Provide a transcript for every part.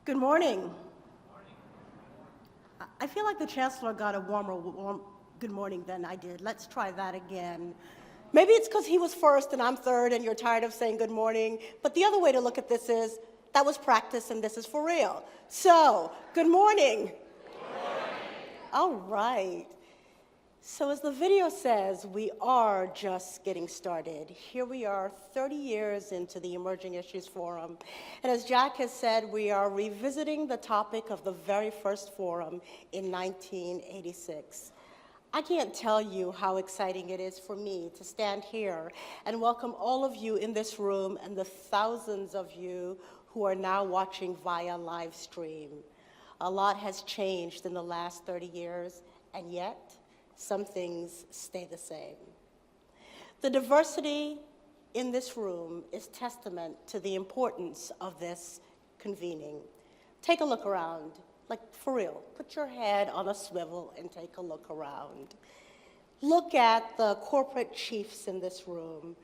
Good morning. I feel like the Chancellor got a warm good morning than I did. Let's try that again. Maybe it's because he was first and I'm third and you're tired of saying good morning, but the other way to look at this is that was practice and this is for real. So, good morning. Good morning. All right. So as the video says, we are just getting started. Here we are 30 years into the Emerging Issues Forum. And as Jack has said, we are revisiting the topic of the very first forum in 1986. I can't tell you how exciting it is for me to stand here and welcome all of you in this room and the thousands of you who are now watching via live stream. A lot has changed in the last 30 years, and yet, some things stay the same. The diversity in this room is testament to the importance of this convening. Take a look around, like for real. Put your head on a swivel and take a look around. Look at the corporate chiefs in this room,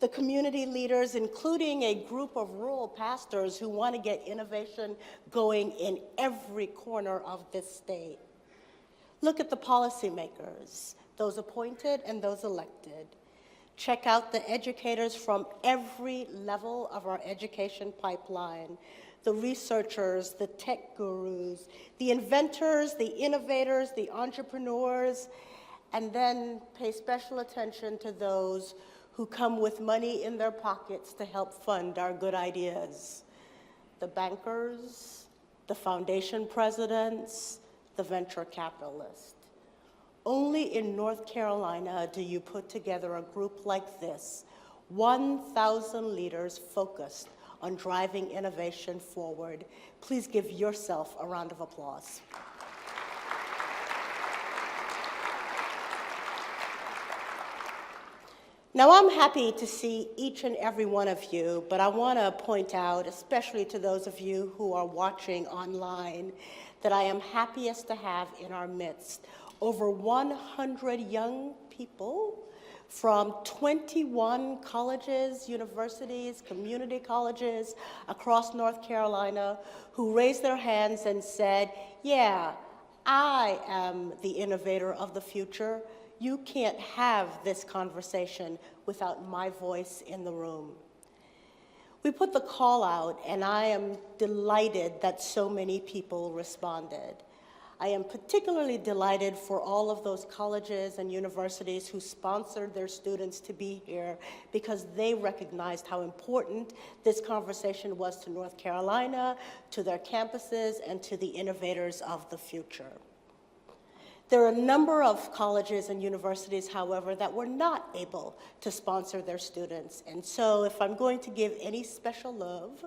the community leaders, including a group of rural pastors who want to get innovation going in every corner of this state. Look at the policymakers, those appointed and those elected. Check out the educators from every level of our education pipeline, the researchers, the tech gurus, the inventors, the innovators, the entrepreneurs, and then pay special attention to those who come with money in their pockets to help fund our good ideas. The bankers, the foundation presidents, the venture capitalist. Only in North Carolina do you put together a group like this, 1,000 leaders focused on driving innovation forward. Please give yourself a round of applause. Now, I'm happy to see each and every one of you, but I want to point out, especially to those of you who are watching online, that I am happiest to have in our midst over 100 young people from 21 colleges, universities, community colleges across North Carolina who raised their hands and said, yeah, I am the innovator of the future. You can't have this conversation without my voice in the room. We put the call out, and I am delighted that so many people responded. I am particularly delighted for all of those colleges and universities who sponsored their students to be here because they recognized how important this conversation was to North Carolina, to their campuses, and to the innovators of the future. There are a number of colleges and universities, however, that were not able to sponsor their students. And so if I'm going to give any special love,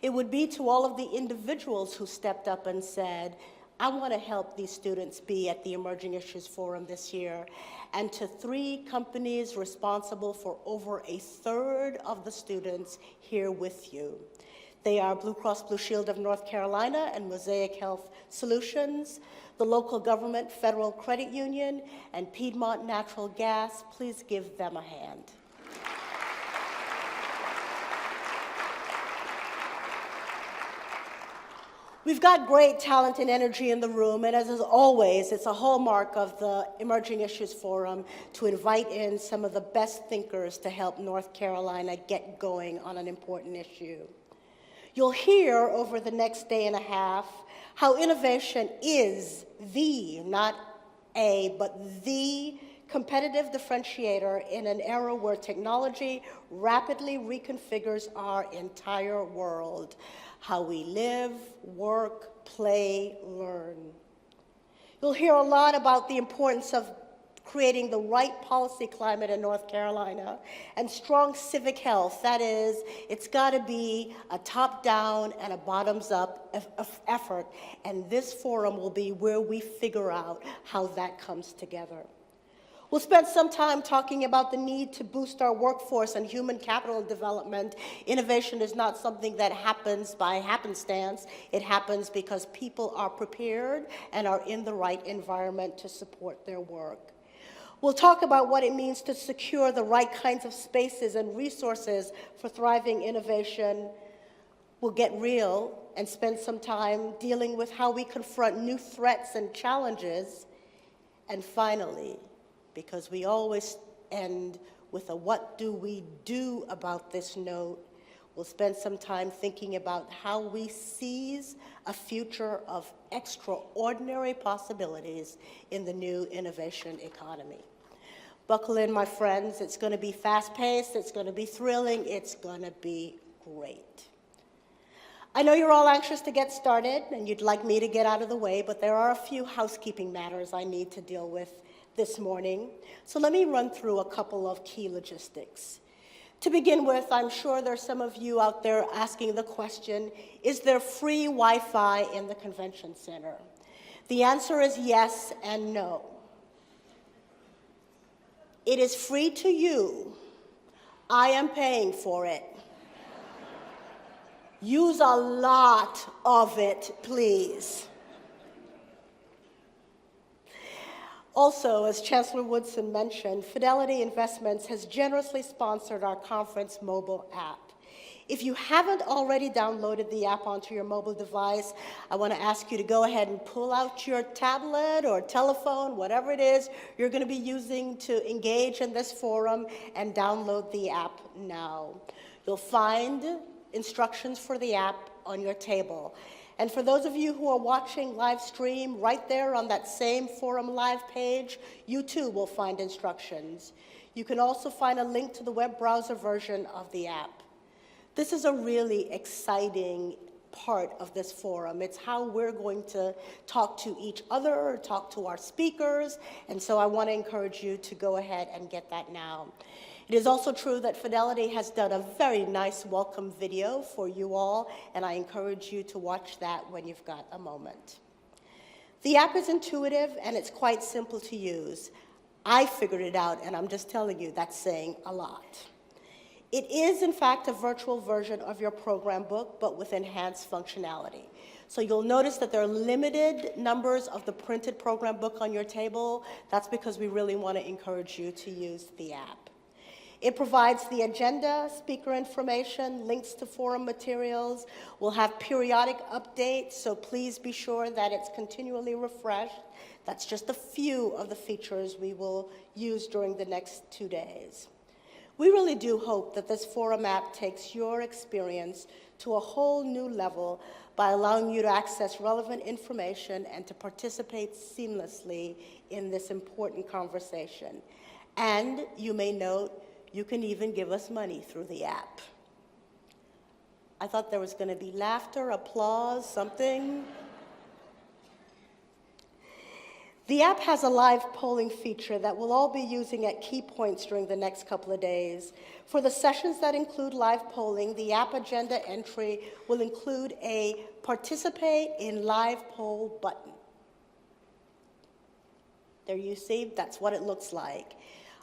it would be to all of the individuals who stepped up and said, I want to help these students be at the Emerging Issues Forum this year, and to 3 companies responsible for over 1/3 of the students here with you. They are Blue Cross Blue Shield of North Carolina and Mosaic Health Solutions, the local government Federal Credit Union, and Piedmont Natural Gas. Please give them a hand. We've got great talent and energy in the room, and as always, it's a hallmark of the Emerging Issues Forum to invite in some of the best thinkers to help North Carolina get going on an important issue. You'll hear over the next day and a half how innovation is not but the competitive differentiator in an era where technology rapidly reconfigures our entire world, how we live, work, play, learn. You'll hear a lot about the importance of creating the right policy climate in North Carolina and strong civic health. That is, it's got to be a top-down and a bottoms-up effort, and this forum will be where we figure out how that comes together. We'll spend some time talking about the need to boost our workforce and human capital development. Innovation is not something that happens by happenstance. It happens because people are prepared and are in the right environment to support their work. We'll talk about what it means to secure the right kinds of spaces and resources for thriving innovation. We'll get real and spend some time dealing with how we confront new threats and challenges. And finally, because we always end with a what do we do about this note, we'll spend some time thinking about how we seize a future of extraordinary possibilities in the new innovation economy. Buckle in, my friends. It's going to be fast-paced, it's going to be thrilling, it's going to be great. I know you're all anxious to get started and you'd like me to get out of the way, but there are a few housekeeping matters I need to deal with this morning. So let me run through a couple of key logistics. To begin with, I'm sure there's some of you out there asking the question, is there free Wi-Fi in the convention center? The answer is yes and no. It is free to you. I am paying for it. Use a lot of it, please. Also, as Chancellor Woodson mentioned, Fidelity Investments has generously sponsored our conference mobile app. If you haven't already downloaded the app onto your mobile device, I want to ask you to go ahead and pull out your tablet or telephone, whatever it is you're going to be using to engage in this forum, and download the app now. You'll find instructions for the app on your table. And for those of you who are watching live stream, right there on that same forum live page, you too will find instructions. You can also find a link to the web browser version of the app. This is a really exciting part of this forum. It's how we're going to talk to each other, talk to our speakers, and so I want to encourage you to go ahead and get that now. It is also true that Fidelity has done a very nice welcome video for you all, and I encourage you to watch that when you've got a moment. The app is intuitive and it's quite simple to use. I figured it out, and I'm just telling you, that's saying a lot. It is, in fact, a virtual version of your program book, but with enhanced functionality. So you'll notice that there are limited numbers of the printed program book on your table. That's because we really want to encourage you to use the app. It provides the agenda, speaker information, links to forum materials. We'll have periodic updates, so please be sure that it's continually refreshed. That's just a few of the features we will use during the next 2 days. We really do hope that this forum app takes your experience to a whole new level by allowing you to access relevant information and to participate seamlessly in this important conversation. And you may note, you can even give us money through the app. I thought there was going to be laughter, applause, something. The app has a live polling feature that we'll all be using at key points during the next couple of days. For the sessions that include live polling, the app agenda entry will include a Participate in Live Poll button. There you see, that's what it looks like.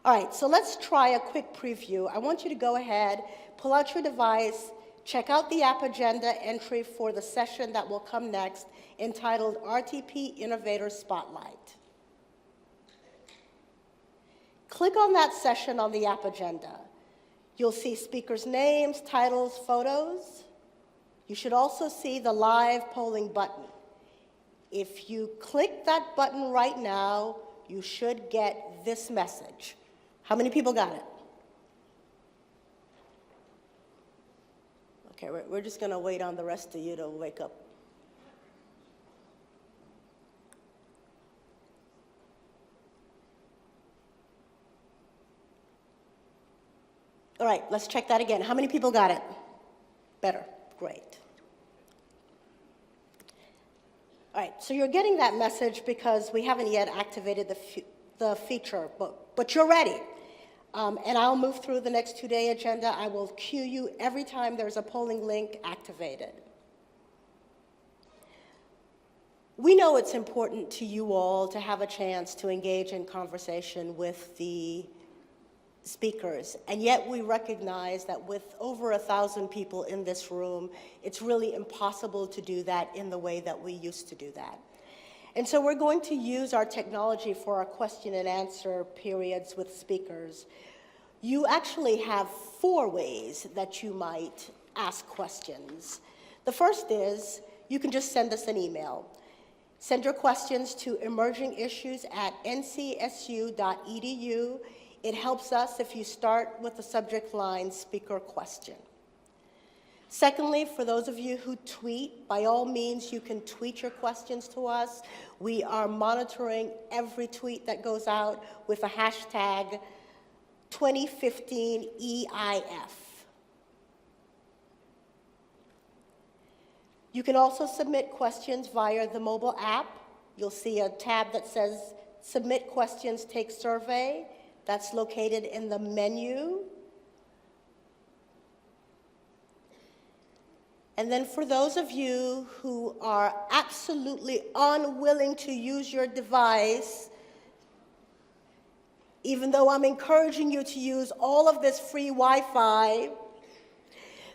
All right, so let's try a quick preview. I want you to go ahead, pull out your device, check out the app agenda entry for the session that will come next, entitled RTP Innovator Spotlight. Click on that session on the app agenda. You'll see speakers' names, titles, photos. You should also see the live polling button. If you click that button right now, you should get this message. How many people got it? Okay, we're just going to wait on the rest of you to wake up. All right, let's check that again. How many people got it? Better, great. All right, so you're getting that message because we haven't yet activated the feature, but you're ready. And I'll move through the next 2-day agenda. I will cue you every time there's a polling link activated. We know it's important to you all to have a chance to engage in conversation with the speakers, and yet we recognize that with over 1,000 people in this room, it's really impossible to do that in the way that we used to do that. And so we're going to use our technology for our question and answer periods with speakers. You actually have 4 ways that you might ask questions. The first is, you can just send us an email. Send your questions to emergingissues@ncsu.edu. It helps us if you start with the subject line, speaker question. Secondly, for those of you who tweet, by all means, you can tweet your questions to us. We are monitoring every tweet that goes out with the hashtag 2015EIF. You can also submit questions via the mobile app. You'll see a tab that says Submit Questions, Take Survey. That's located in the menu. And then for those of you who are absolutely unwilling to use your device, even though I'm encouraging you to use all of this free Wi-Fi,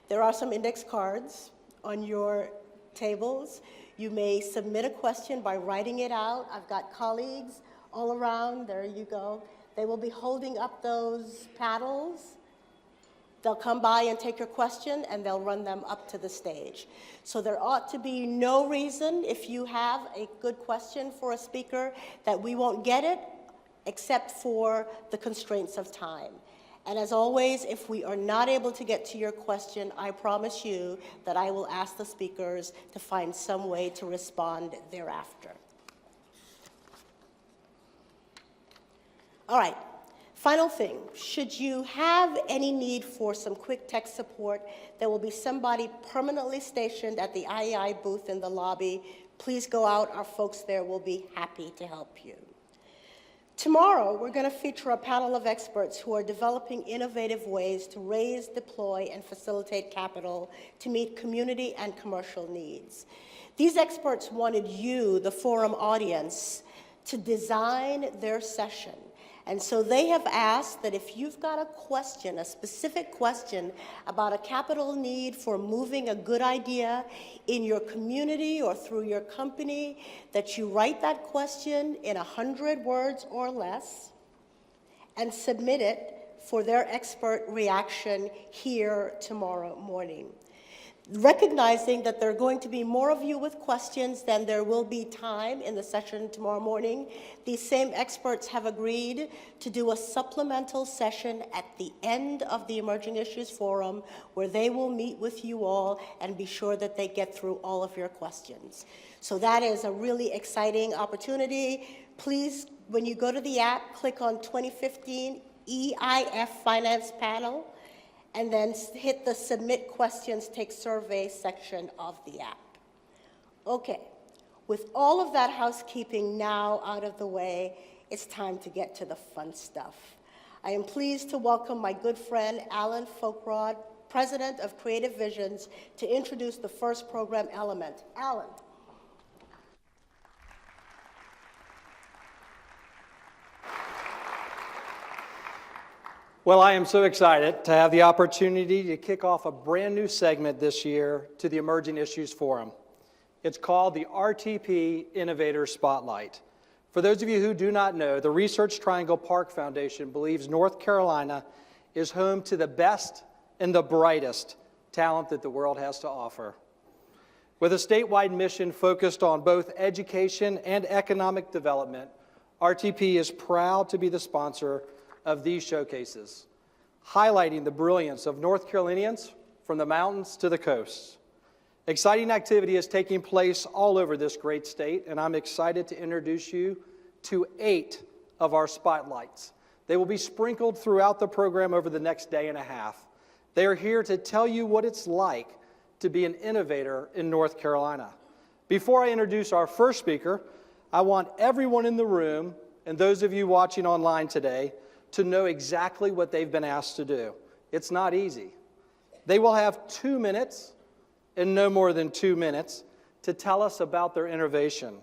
there are some index cards on your tables. You may submit a question by writing it out. I've got colleagues all around. There you go. They will be holding up those paddles. They'll come by and take your question, and they'll run them up to the stage. So there ought to be no reason, if you have a good question for a speaker, that we won't get it, except for the constraints of time. And as always, if we are not able to get to your question, I promise you that I will ask the speakers to find some way to respond thereafter. All right. Final thing, should you have any need for some quick tech support, there will be somebody permanently stationed at the IEI booth in the lobby. Please go out. Our folks there will be happy to help you. Tomorrow, we're going to feature a panel of experts who are developing innovative ways to raise, deploy, and facilitate capital to meet community and commercial needs. These experts wanted you, the forum audience, to design their session. And so they have asked that if you've got a question, a specific question about a capital need for moving a good idea in your community or through your company, that you write that question in 100 words or less and submit it for their expert reaction here tomorrow morning. Recognizing that there are going to be more of you with questions than there will be time in the session tomorrow morning, these same experts have agreed to do a supplemental session at the end of the Emerging Issues Forum where they will meet with you all and be sure that they get through all of your questions. So that is a really exciting opportunity. Please, when you go to the app, click on 2015 EIF Finance Panel, and then hit the Submit Questions, Take Survey section of the app. Okay, with all of that housekeeping now out of the way, it's time to get to the fun stuff. I am pleased to welcome my good friend, Alan Folkrod, President of Creative Visions, to introduce the first program element. Alan. Well, I am so excited to have the opportunity to kick off a brand new segment this year to the Emerging Issues Forum. It's called the RTP Innovator Spotlight. For those of you who do not know, the Research Triangle Park Foundation believes North Carolina is home to the best and the brightest talent that the world has to offer. With a statewide mission focused on both education and economic development, RTP is proud to be the sponsor of these showcases, highlighting the brilliance of North Carolinians from the mountains to the coasts. Exciting activity is taking place all over this great state, and I'm excited to introduce you to 8 of our spotlights. They will be sprinkled throughout the program over the next day and a half. They are here to tell you what it's like to be an innovator in North Carolina. Before I introduce our first speaker, I want everyone in the room and those of you watching online today to know exactly what they've been asked to do. It's not easy. They will have 2 minutes, and no more than 2 minutes, to tell us about their innovation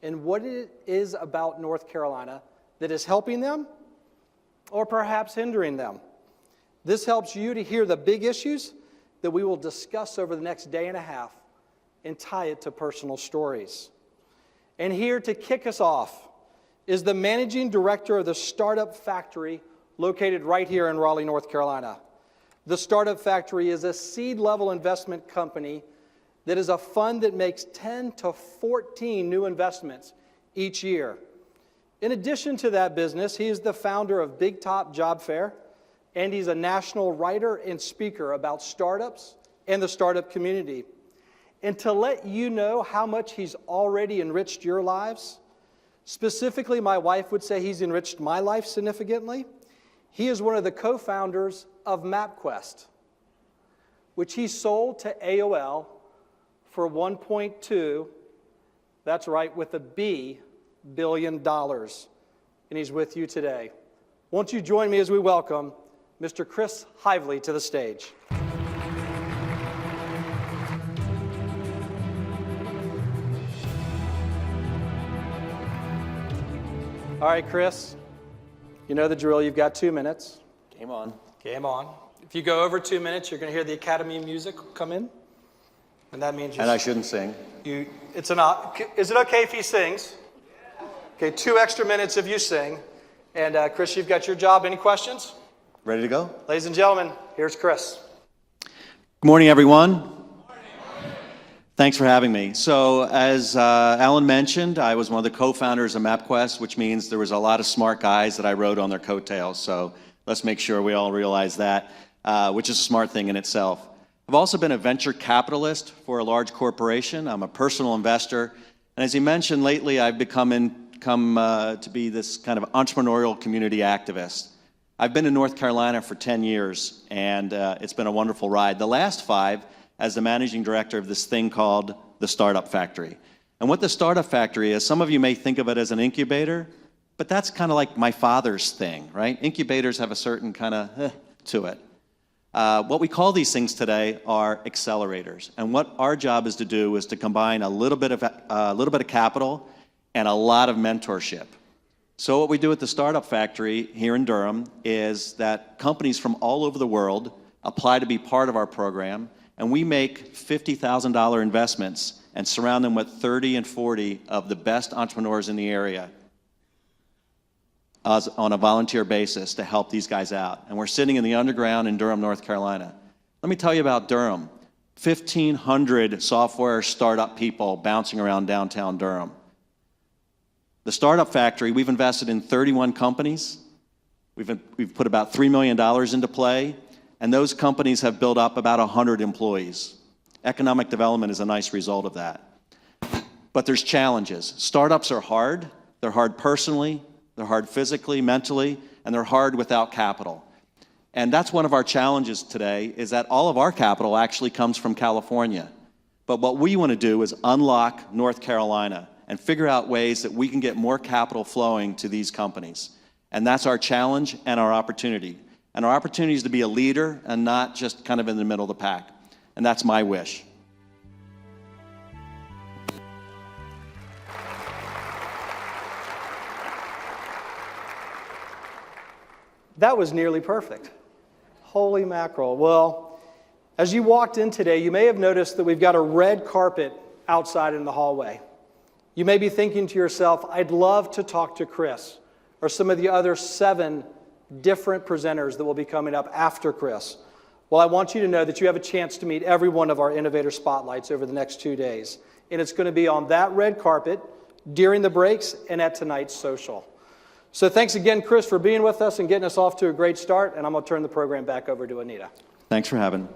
and what it is about North Carolina that is helping them or perhaps hindering them. This helps you to hear the big issues that we will discuss over the next day and a half and tie it to personal stories. And here to kick us off is the managing director of the Startup Factory located right here in Raleigh, North Carolina. The Startup Factory is a seed-level investment company that is a fund that makes 10 to 14 new investments each year. In addition to that business, he is the founder of Big Top Job Fair, and he's a national writer and speaker about startups and the startup community. And to let you know how much he's already enriched your lives, specifically my wife would say he's enriched my life significantly, he is one of the co-founders of MapQuest, which he sold to AOL for $1.2, that's right, with a B, billion dollars. And he's with you today. Won't you join me as we welcome Mr. Chris Heivly to the stage. All right, Chris, you know the drill. You've got 2 minutes. Game on. Game on. If you go over 2 minutes, you're going to hear the Academy of Music come in. And that means And I shouldn't sing. Is it okay if he sings? Okay, 2 extra minutes if you sing. And Chris, you've got your job. Any questions? Ready to go? Ladies and gentlemen, here's Chris. Good morning, everyone. Thanks for having me. So as Alan mentioned, I was one of the co-founders of MapQuest, which means there was a lot of smart guys that I rode on their coattails. So let's make sure we all realize that, which is a smart thing in itself. I've also been a venture capitalist for a large corporation. I'm a personal investor. And as he mentioned, lately I've come to be this kind of entrepreneurial community activist. I've been in North Carolina for 10 years, and it's been a wonderful ride. The last 5 as the managing director of this thing called the Startup Factory. And what the Startup Factory is, some of you may think of it as an incubator, but that's kind of like my father's thing, right? Incubators have a certain kind of to it. What we call these things today are accelerators. And what our job is to do is to combine a little bit of capital and a lot of mentorship. So what we do at the Startup Factory here in Durham is that companies from all over the world apply to be part of our program, and we make $50,000 investments and surround them with 30 and 40 of the best entrepreneurs in the area on a volunteer basis to help these guys out. And we're sitting in the underground in Durham, North Carolina. Let me tell you about Durham. 1,500 software startup people bouncing around downtown Durham. The Startup Factory, we've invested in 31 companies. We've put about $3 million into play, and those companies have built up about 100 employees. Economic development is a nice result of that. But there's challenges. Startups are hard. They're hard personally, they're hard physically, mentally, and they're hard without capital. And that's one of our challenges today, is that all of our capital actually comes from California. But what we want to do is unlock North Carolina and figure out ways that we can get more capital flowing to these companies. And that's our challenge and our opportunity. And our opportunity is to be a leader and not just kind of in the middle of the pack. And that's my wish. That was nearly perfect. Holy mackerel. Well, as you walked in today, you may have noticed that we've got a red carpet outside in the hallway. You may be thinking to yourself, I'd love to talk to Chris or some of the other 7 different presenters that will be coming up after Chris. Well, I want you to know that you have a chance to meet every one of our Innovator Spotlights over the next 2 days. And it's going to be on that red carpet, during the breaks, and at tonight's social. So thanks again, Chris, for being with us and getting us off to a great start. And I'm going to turn the program back over to Anita. Thanks for having me.